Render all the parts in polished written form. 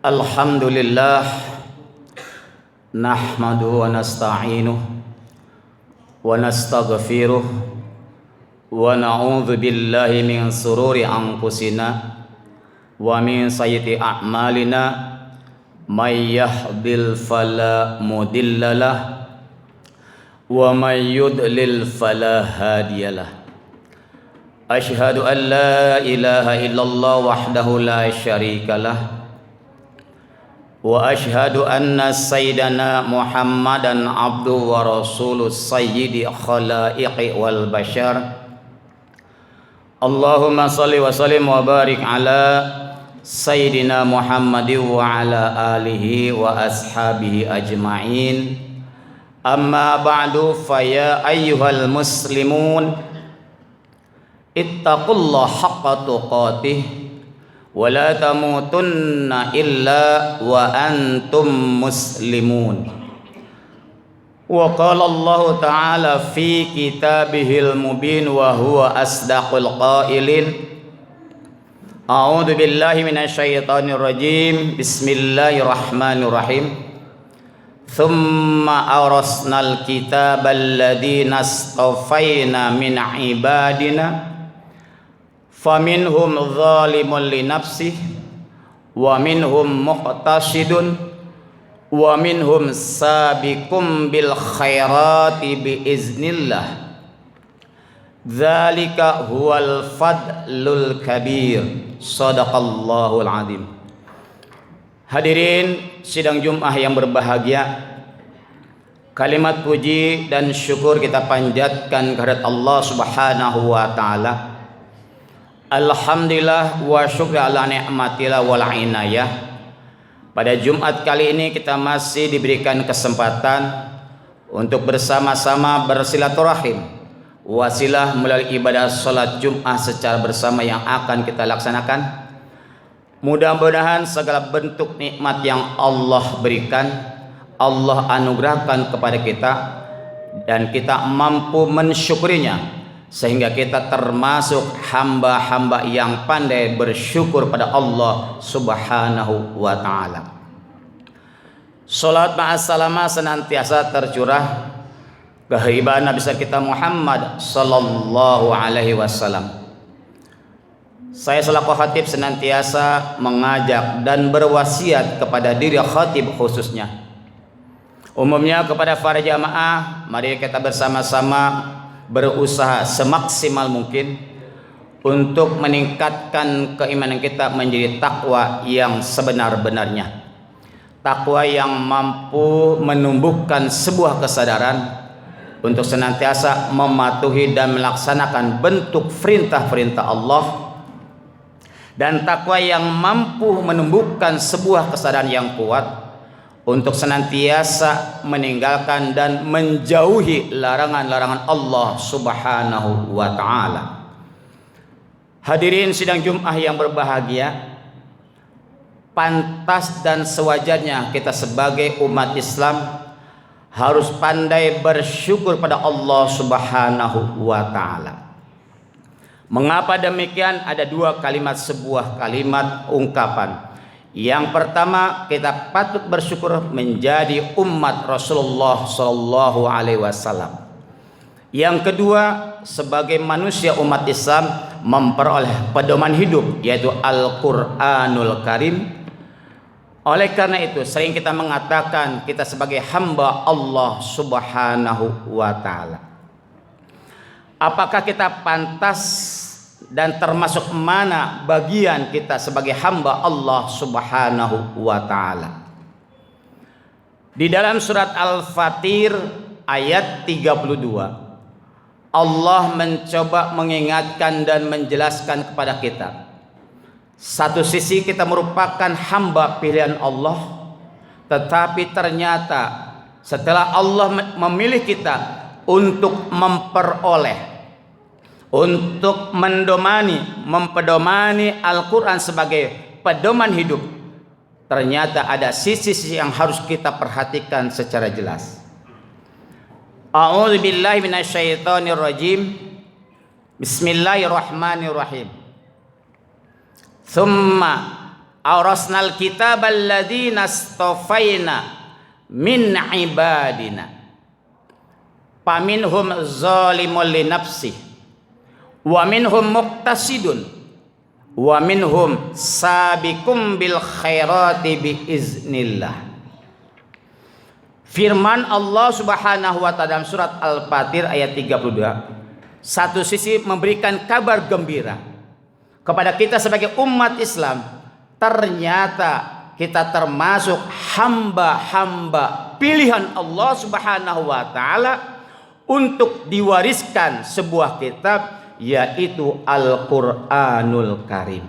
Alhamdulillah nahmaduhu wa nasta'inuhu wa nastaghfiruh wa na'udzu billahi min sururi anfusina wa min sayyiati a'malina may yahdihil fala mudhillalah wa may yudlil fala hadiyalah. Asyhadu an la ilaha illallah wahdahu la syarikalah wa asyhadu anna sayyidana Muhammadan abduhu wa rasuluh sayyidi khalaiqi wal bashar. Allahumma salli wa sallim wa barik ala sayyidina Muhammadin wa ala alihi wa ashabihi ajma'in. Amma ba'du, fa ya ayyuhal muslimun ittaqullaha haqqa tuqatih wa la tamutunna illa wa antum muslimun. Wa qala Allah ta'ala fi kitabihil mubin wa huwa asdaqul qailin. A'udzu billahi minasyaitonir rajim. Bismillahirrahmanirrahim. Thumma awrasnal kitabal ladzina astafayna min ibadina faminhum zalimun li nafsihi wa minhum muqtasidun wa minhum sabiqum bil khairati bi iznillah. Dzalika huwal fadlul kabir. Shadaqallahul azim. Hadirin sidang Jumat yang berbahagia, kalimat puji dan syukur kita panjatkan kehadirat Allah Subhanahu wa taala. Alhamdulillah wa syukri ala ni'matillah wal inayah. Pada Jumat kali ini kita masih diberikan kesempatan untuk bersama-sama bersilaturahim, wasilah melalui ibadah salat Jumat secara bersama yang akan kita laksanakan. Mudah-mudahan segala bentuk nikmat yang Allah berikan, Allah anugerahkan kepada kita dan kita mampu mensyukurinya, sehingga kita termasuk hamba-hamba yang pandai bersyukur pada Allah Subhanahu wa ta'ala. Salat ma'assalamah senantiasa tercurah kehadiran Nabi kita Muhammad sallallahu alaihi wasallam. Saya selaku khatib senantiasa mengajak dan berwasiat kepada diri khatib khususnya, umumnya kepada para jamaah, mari kita bersama-sama berusaha semaksimal mungkin untuk meningkatkan keimanan kita menjadi takwa yang sebenar-benarnya, takwa yang mampu menumbuhkan sebuah kesadaran untuk senantiasa mematuhi dan melaksanakan bentuk perintah-perintah Allah, dan takwa yang mampu menumbuhkan sebuah kesadaran yang kuat untuk senantiasa meninggalkan dan menjauhi larangan-larangan Allah Subhanahu wa ta'ala. Hadirin sidang Jumat yang berbahagia, pantas dan sewajarnya kita sebagai umat Islam harus pandai bersyukur pada Allah Subhanahu wa ta'ala. Mengapa demikian? Ada dua kalimat, sebuah kalimat ungkapan. Yang pertama, kita patut bersyukur menjadi umat Rasulullah sallallahu alaihi wasallam. Yang kedua, sebagai manusia umat Islam memperoleh pedoman hidup, yaitu Al-Qur'anul Karim. Oleh karena itu, sering kita mengatakan kita sebagai hamba Allah Subhanahu wa ta'ala. Apakah kita pantas dan termasuk mana bagian kita sebagai hamba Allah Subhanahu wa ta'ala? Di dalam surat Al-Fatir ayat 32, Allah mencoba mengingatkan dan menjelaskan kepada kita, satu sisi kita merupakan hamba pilihan Allah, tetapi ternyata setelah Allah memilih kita untuk memperoleh, untuk mempedomani Al-Quran sebagai pedoman hidup, ternyata ada sisi-sisi yang harus kita perhatikan secara jelas. A'udzu billahi minasyaitonir rajim. Bismillahirrahmanirrahim. Tsumma Awrasnal kitabal ladzina astafaina min ibadina. Faminhum zalimun li nafsihi wa minhum muqtasidun wa minhum sabiqum bil khairati biiznillah. Firman Allah Subhanahu wa taala dalam surat Al-Fatir ayat 32, satu sisi memberikan kabar gembira kepada kita sebagai umat Islam, ternyata kita termasuk hamba-hamba pilihan Allah Subhanahu wa taala untuk diwariskan sebuah kitab, yaitu Al-Qur'anul Karim.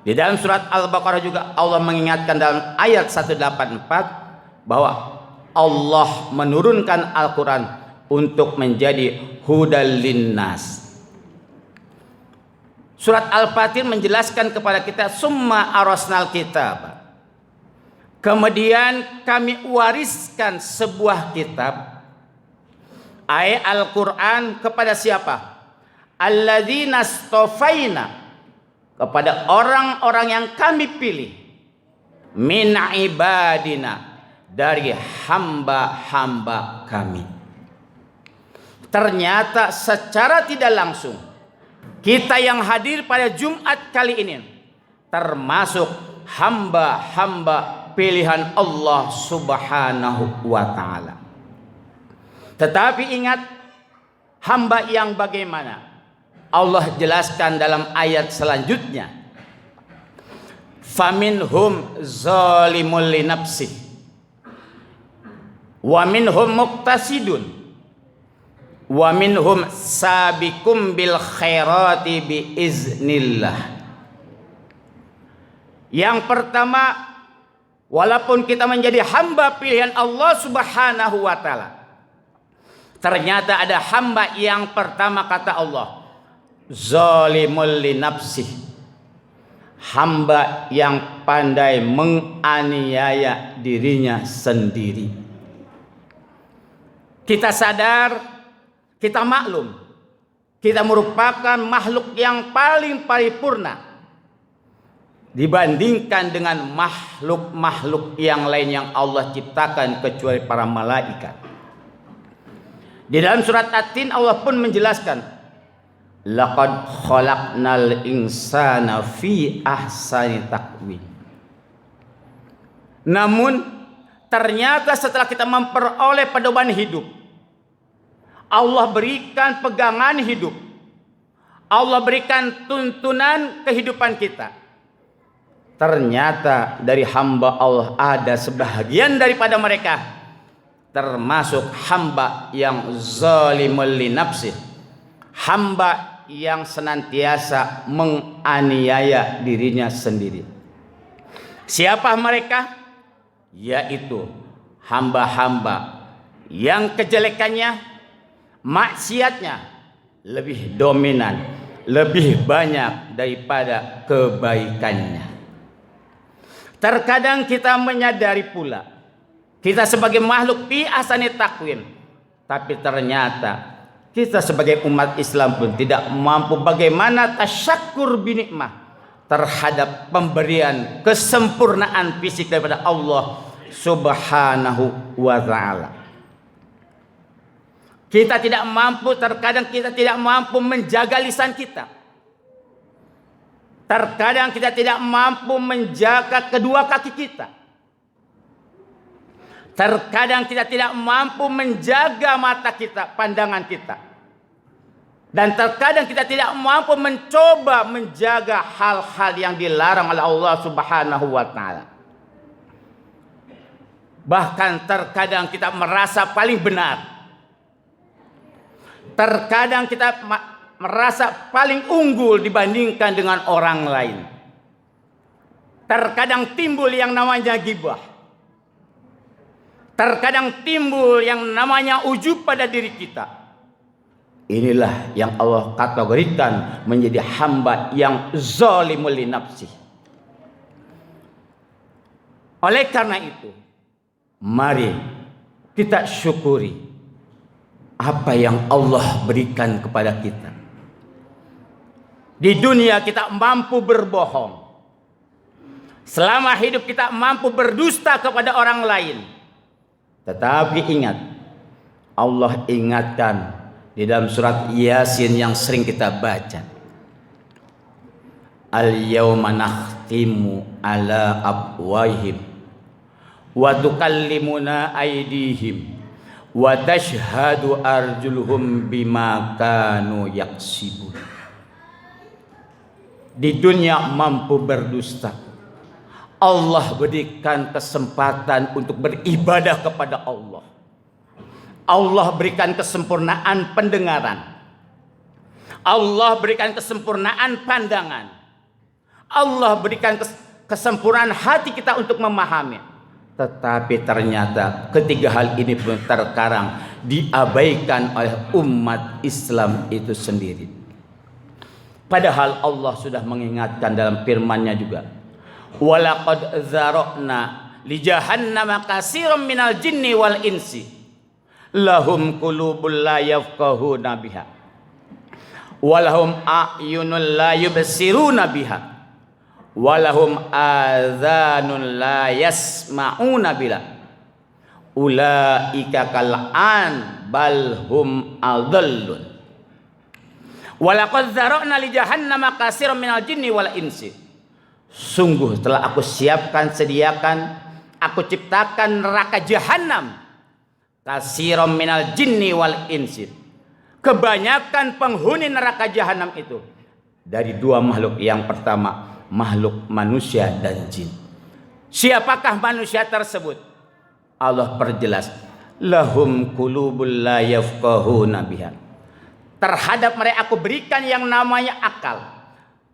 Di dalam surat Al-Baqarah juga Allah mengingatkan dalam ayat 184 bahwa Allah menurunkan Al-Quran untuk menjadi hudal linnas. Surat Al-Fatir menjelaskan kepada kita summa arasnal kitab. Kemudian kami wariskan sebuah kitab, ayat Al-Quran, kepada siapa? Alladzina astafaina, kepada orang-orang yang kami pilih, min ibadina, dari hamba-hamba kami. Ternyata secara tidak langsung kita yang hadir pada Jumat kali ini termasuk hamba-hamba pilihan Allah Subhanahu wa taala. Tetapi ingat, hamba yang bagaimana? Allah jelaskan dalam ayat selanjutnya. Faminhum zalimul li nafsihi wa minhum muqtasidun wa minhum sabiqum bil khairati biiznillah. Yang pertama, walaupun kita menjadi hamba pilihan Allah Subhanahu wa taala, ternyata ada hamba yang pertama, kata Allah, zalimul li nafsihi, hamba yang pandai menganiaya dirinya sendiri. Kita sadar, kita maklum, kita merupakan makhluk yang paling paripurna dibandingkan dengan makhluk-makhluk yang lain yang Allah ciptakan kecuali para malaikat. Di dalam surat At-Tin Allah pun menjelaskan, laqad khalaqnal insana fi ahsani taqwim. Namun ternyata setelah kita memperoleh pedoman hidup, Allah berikan pegangan hidup, Allah berikan tuntunan kehidupan kita, ternyata dari hamba Allah ada sebahagian daripada mereka termasuk hamba yang zalimul li nafsih, hamba yang senantiasa menganiaya dirinya sendiri. Siapa mereka? Yaitu hamba-hamba yang kejelekannya, maksiatnya lebih dominan, lebih banyak daripada kebaikannya. Terkadang kita menyadari pula kita sebagai makhluk fi ahsani taqwim, tapi ternyata kita sebagai umat Islam pun tidak mampu bagaimana tasyakkur binikmah terhadap pemberian kesempurnaan fisik daripada Allah Subhanahu wa ta'ala. Kita tidak mampu, terkadang kita tidak mampu menjaga lisan kita. Terkadang kita tidak mampu menjaga kedua kaki kita. Terkadang kita tidak mampu menjaga mata kita, pandangan kita. Dan terkadang kita tidak mampu mencoba menjaga hal-hal yang dilarang oleh Allah Subhanahu wa ta'ala. Bahkan terkadang kita merasa paling benar. Terkadang kita merasa paling unggul dibandingkan dengan orang lain. Terkadang timbul yang namanya ghibah. Terkadang timbul yang namanya ujub pada diri kita. Inilah yang Allah kategorikan menjadi hamba yang zalimul li nafsih. Oleh karena itu, mari kita syukuri apa yang Allah berikan kepada kita. Di dunia kita mampu berbohong, Selama hidup kita mampu berdusta kepada orang lain. Tetapi ingat, Allah ingatkan di dalam surat Yasin yang sering kita baca. Al-yawma nakhtimu ala afwahihim wa tukallimuna aydihim wa tashhadu arjuluhum bima kanu yaksibun. Di dunia mampu berdusta, Allah berikan kesempatan untuk beribadah kepada Allah. Allah berikan kesempurnaan pendengaran. Allah berikan kesempurnaan pandangan. Allah berikan kesempurnaan hati kita untuk memahami. Tetapi ternyata ketiga hal ini pun terkadang diabaikan oleh umat Islam itu sendiri. Padahal Allah sudah mengingatkan dalam firman-Nya juga. Walaqad dzara'na li jahannama katsiran minal jinni wal insi lahum qulubun la yafqahuna biha walahum a'yunun la yubsiruna biha walahum adzanun la yasma'una biha ulaika kal'an bal hum adallun. Walaqad dzara'na li jahannama katsiran minal jinni wal insi. Sungguh telah aku siapkan, sediakan, aku ciptakan neraka jahanam. Katsiran minal jinni wal insi. Kebanyakan penghuni neraka jahanam itu dari dua makhluk. Yang pertama, makhluk manusia dan jin. Siapakah manusia tersebut? Allah perjelas, lahum qulubul la yafqahuna biha. Terhadap mereka aku berikan yang namanya akal.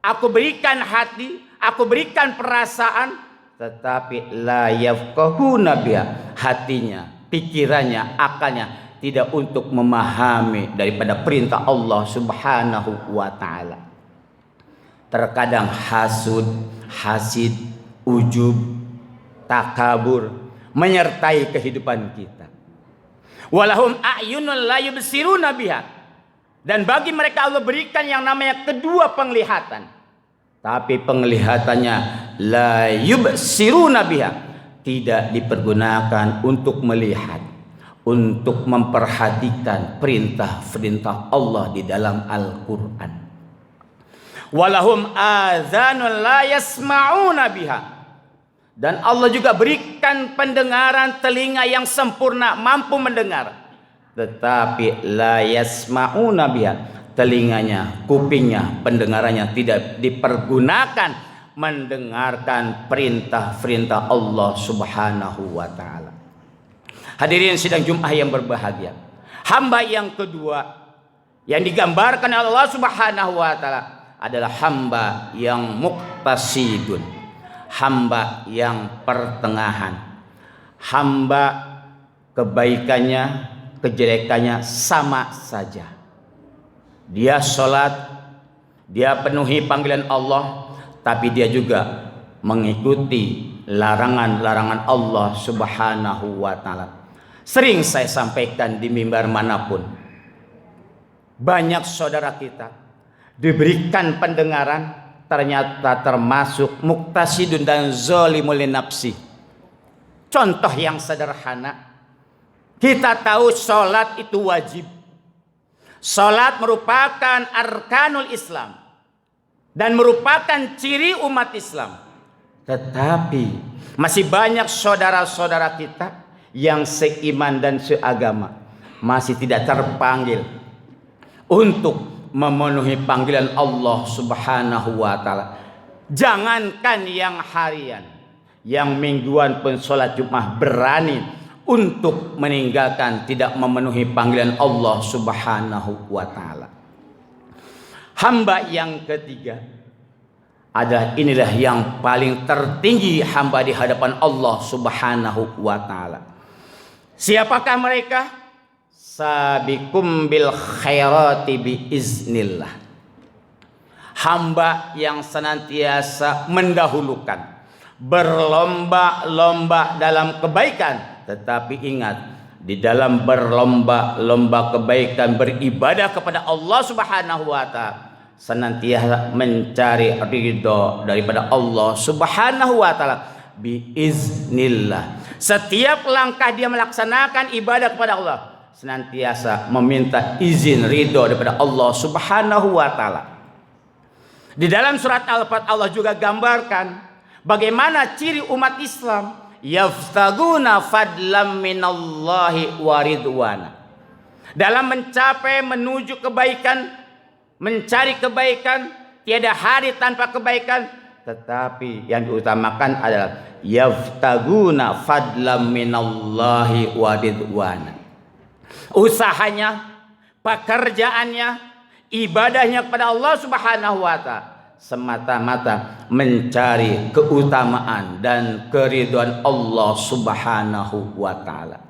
Aku berikan hati, aku berikan perasaan, tetapi la yafqahuna biha. Hatinya, pikirannya, akalnya tidak untuk memahami daripada perintah Allah Subhanahu wa taala. Terkadang hasud, hasid, ujub, takabur menyertai kehidupan kita. Walahum a'yunun la yubsiruna biha. Dan bagi mereka Allah berikan yang namanya kedua penglihatan. Tapi penglihatannya la yubsiruna biha, tidak dipergunakan untuk melihat, untuk memperhatikan perintah-perintah Allah di dalam Al-Quran. Walahum adzanun la yasma'una biha. Dan Allah juga berikan pendengaran, telinga yang sempurna, mampu mendengar. Tetapi la yasma'una biha, telinganya, kupingnya, pendengarannya tidak dipergunakan mendengarkan perintah-perintah Allah Subhanahu wa taala. Hadirin sidang Jumat yang berbahagia, hamba yang kedua yang digambarkan oleh Allah Subhanahu wa taala adalah hamba yang muqtasidun, hamba yang pertengahan, hamba kebaikannya, kejelekannya sama saja. Dia sholat, dia penuhi panggilan Allah, tapi dia juga mengikuti larangan-larangan Allah Subhanahu wa taala. Sering saya sampaikan di mimbar manapun, banyak saudara kita diberikan pendengaran, ternyata termasuk muqtasidun dan zalimul nafsi. Contoh yang sederhana, kita tahu sholat itu wajib. Sholat merupakan arkanul Islam dan merupakan ciri umat Islam. Tetapi masih banyak saudara-saudara kita yang seiman dan seagama masih tidak terpanggil untuk memenuhi panggilan Allah Subhanahu wa taala. Jangankan yang harian, yang mingguan pun sholat Jumat berani untuk meninggalkan, tidak memenuhi panggilan Allah Subhanahu wa taala. Hamba yang ketiga adalah inilah yang paling tertinggi hamba di hadapan Allah Subhanahu wa taala. Siapakah mereka? Sabiqum bil khairati biiznillah. Hamba yang senantiasa mendahulukan, berlomba-lomba dalam kebaikan. Tetapi ingat, di dalam berlomba-lomba kebaikan, beribadah kepada Allah Subhanahu wa taala, senantiasa mencari ridho daripada Allah Subhanahu wa taala biiznillah. Setiap langkah dia melaksanakan ibadah kepada Allah senantiasa meminta izin ridho daripada Allah Subhanahu wa taala. Di dalam surat Al-Fat Allah juga gambarkan bagaimana ciri umat Islam, yaftaguna fadlam minallahi wa ridwana. Dalam mencapai menuju kebaikan, mencari kebaikan, tiada hari tanpa kebaikan, tetapi yang diutamakan adalah yaftaguna fadlam minallahi wa ridwana. Usahanya, pekerjaannya, ibadahnya kepada Allah Subhanahu wa taala semata-mata mencari keutamaan dan keridhaan Allah Subhanahu wa taala.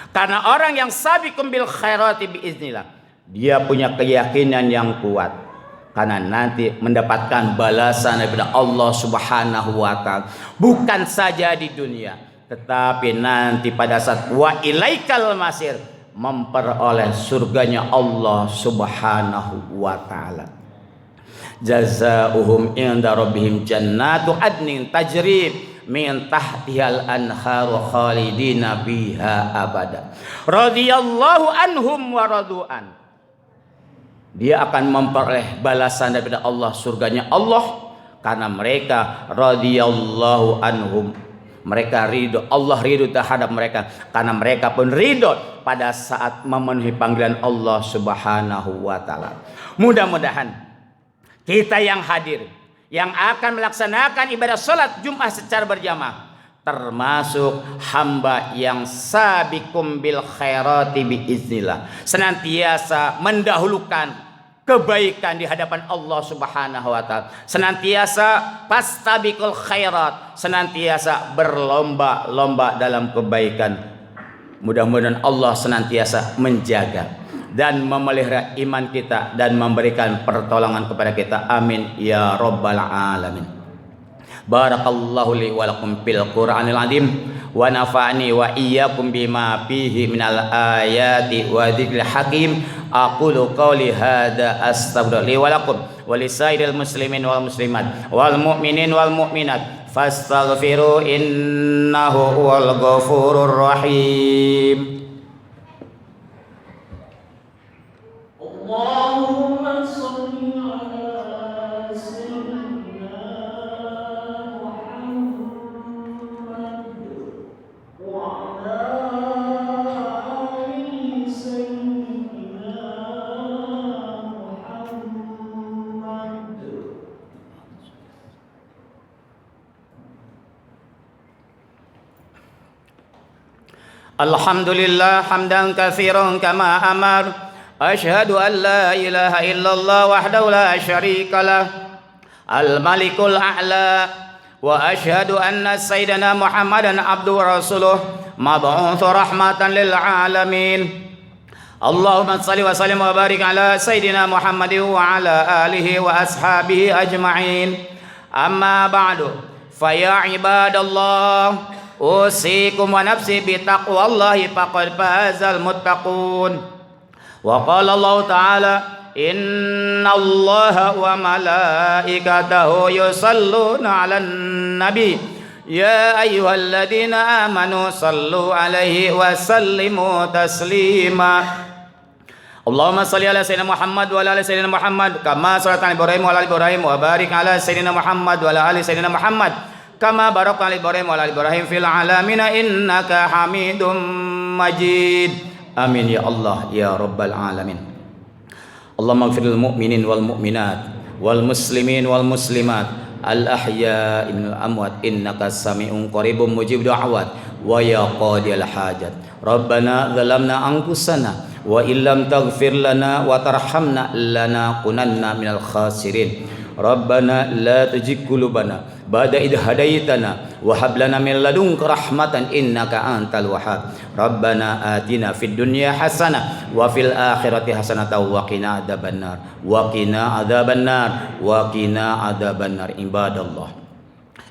Karena orang yang sabiqum bil khairati biiznillah, dia punya keyakinan yang kuat karena nanti mendapatkan balasan daripada Allah Subhanahu wa taala, bukan saja di dunia tetapi nanti pada saat wa ilaikal masir, memperoleh surganya Allah Subhanahu wa taala. Jazaohum inda rabbihim jannatu adnin tajri min tahtihal anharu khalidina biha abada radhiyallahu anhum wa radu'an. Dia akan memperoleh balasan daripada Allah, surganya Allah, karena mereka radhiyallahu anhum, mereka ridho, Allah ridho terhadap mereka karena mereka pun ridho pada saat memenuhi panggilan Allah Subhanahu wa taala. Mudah-mudahan kita yang hadir, yang akan melaksanakan ibadah salat Jumat secara berjamaah, termasuk hamba yang sabiqum bil khairati biiznillah, senantiasa mendahulukan kebaikan di hadapan Allah Subhanahu wa taala, senantiasa fastabiqul khairat, senantiasa berlomba-lomba dalam kebaikan. Mudah-mudahan Allah senantiasa menjaga dan memelihara iman kita dan memberikan pertolongan kepada kita. Amin ya rabbal alamin. Barakallahu li wa lakum fil Qur'anil azim wa nafa'ani wa iyyakum bima fihi minal ayati wa dzikril hakim. Aqulu qawli hadza astaghfiru li wa lakum wa lisairil muslimin wal muslimat wal mu'minin wal mu'minat fastaghfiru innahu huwal ghafurur rahim. Allahumma shalli ala sayyidina Muhammad wa ala ali sayyidina Muhammad. Alhamdulillah hamdan katsiran kama amar. Asyhadu an la ilaha illallah wahdahu la syarika lah al-malikul a'la wa asyhadu anna sayyidana Muhammadan abduhu wa rasuluh mab'utsu rahmatan lil alamin. Allahumma shalli wa sallim wa barik ala sayyidina Muhammadin wa ala alihi wa ashabihi ajma'in. Amma ba'du, fa ya ibadallah, usikum wa nafsi bi taqwallahi faqad fazal muttaqun. Wa qala Allah ta'ala innallaha wa malaikatahu yusalluna 'alan nabi ya ayyuhalladzina amanu sallu 'alaihi wa sallimu taslima. Allahumma shalli ala sayyidina Muhammad wa ala ali sayyidina Muhammad kama shallaita ala Ibrahim wa ala ali Ibrahim wa barik ala sayyidina Muhammad wa ala ali sayyidina Muhammad kama barakta ala Ibrahim wa ala ali Ibrahim fil alamin innaka Hamidum Majid. Amin ya Allah ya rabbal alamin. Allahumma ighfir lil mu'minin wal mu'minat wal muslimin wal muslimat al ahya'i minal amwat innaka sami'un qaribun mujib da'awat wa ya qadiyal hajat. Rabbana zalamna anfusana wa illam taghfir lana wa tarhamna lanakunanna minal khasirin. Rabbana la tuzigh qulubana ba'da idh hadaitana wa hab lana min ladunka rahmatan innaka antal wahhab. Rabbana atina fid dunya hasanah wa fil akhirati hasanatan wa qina adzabannar wa qina adzabannar wa qina adzabannar. Ibadallah,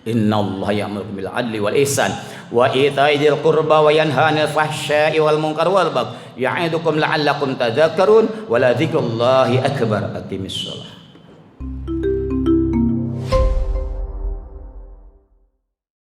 innallaha ya'muru bil adli wal ihsan wa ita'i dzil qurba wa yanha 'anil fahsya'i wal munkar wal baghi ya'idukum la'allakum tadhakkarun wa la dzikrullahi akbar. Aqimissalah.